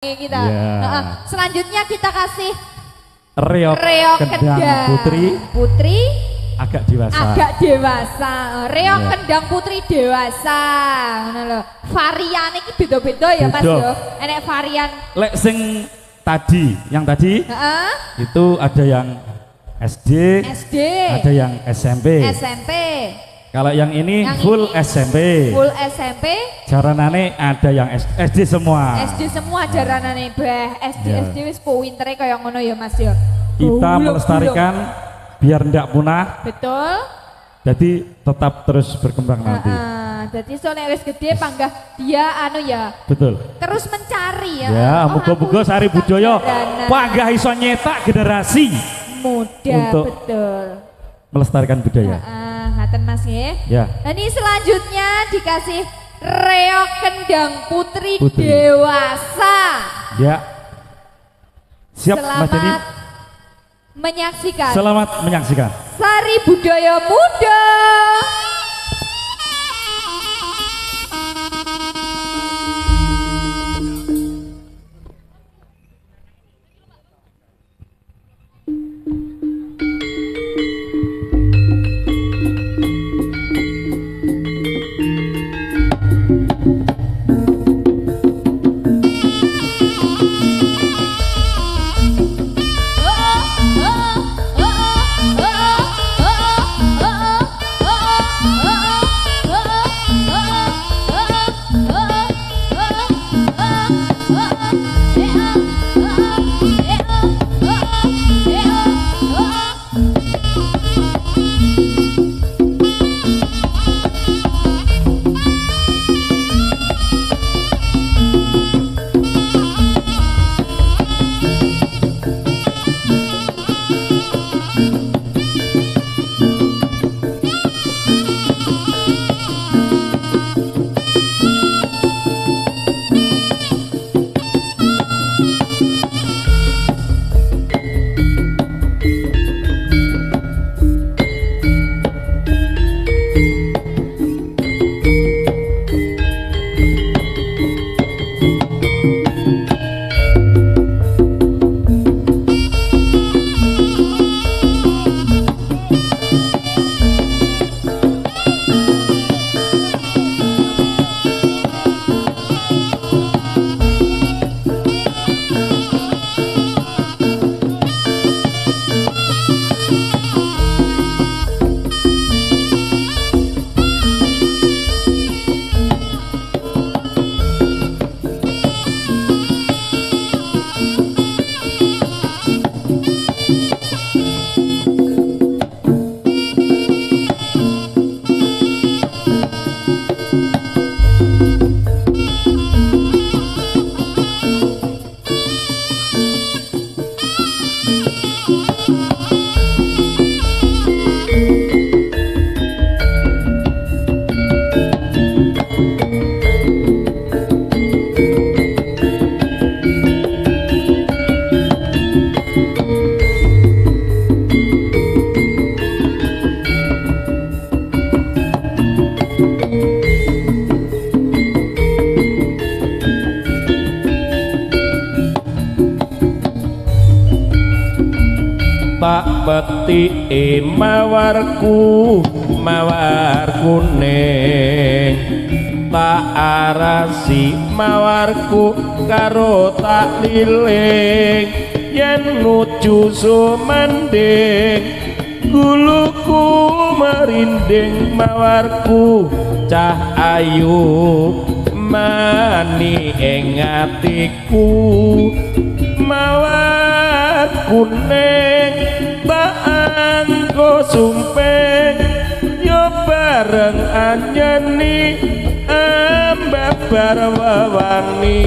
kita. Yeah. Selanjutnya kita kasih Reok Kendang Putri agak dewasa. Reok Yeah. Kendang Putri dewasa. Ngono lho. Varian iki beda-beda ya Mas yo. Enek varian. Lek sing tadi, yang tadi itu ada yang SD, ada yang SMP. Kalau yang ini yang full ini SMP. Full SMP. Jaranane ada yang SD semua. SD semua jaranane bah. SD wis pintere kaya ngono ya Mas yo. Kita melestarikan biar ndak punah. Betul. Jadi tetap terus berkembang nanti. Jadi soalnya wis gede panggah dia anu ya. Betul. Terus mencari ya. Ya, muga-muga Sari Budaya panggah iso nyetak generasi muda untuk betul. Melestarikan budaya. Ngaten Mas nggih. Ya. Nah, ini selanjutnya dikasih Reok Kendang Putri dewasa. Ya. Siap Mas Deni. Menyaksikan. Selamat menyaksikan. Sari Budaya Muda. Tak peti mawarku ning tak arasi mawarku karo tak liling yen nuju sumending guluku merinding mawarku cah ayu mani ing atiku mawar kuning tak anggo sumpeng yo bareng anyeni ambabar wawani.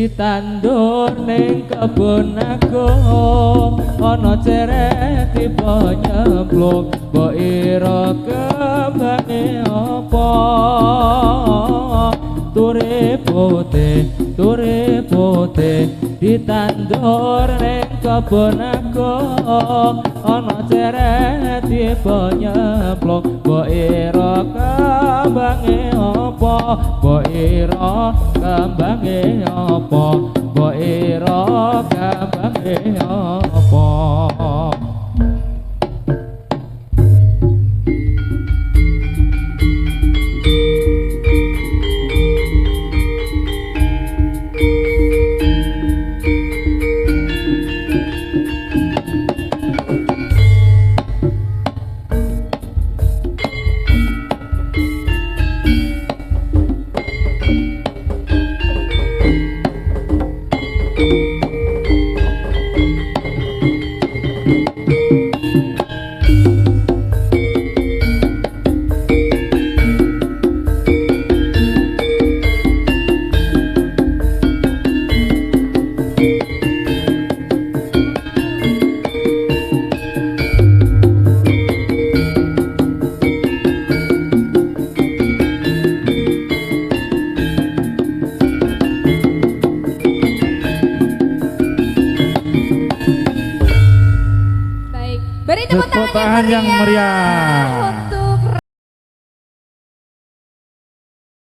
ditandur ning kebon agung ana ceret tiba nyemplung mbok ira kembange apa turi putih ditandur ning kebon agung ana ceret tiba nyemplung mbok ira kembange apa mbok ira kembange apa mbok ira kembange apa. Beri tepuk tangan yang meriah.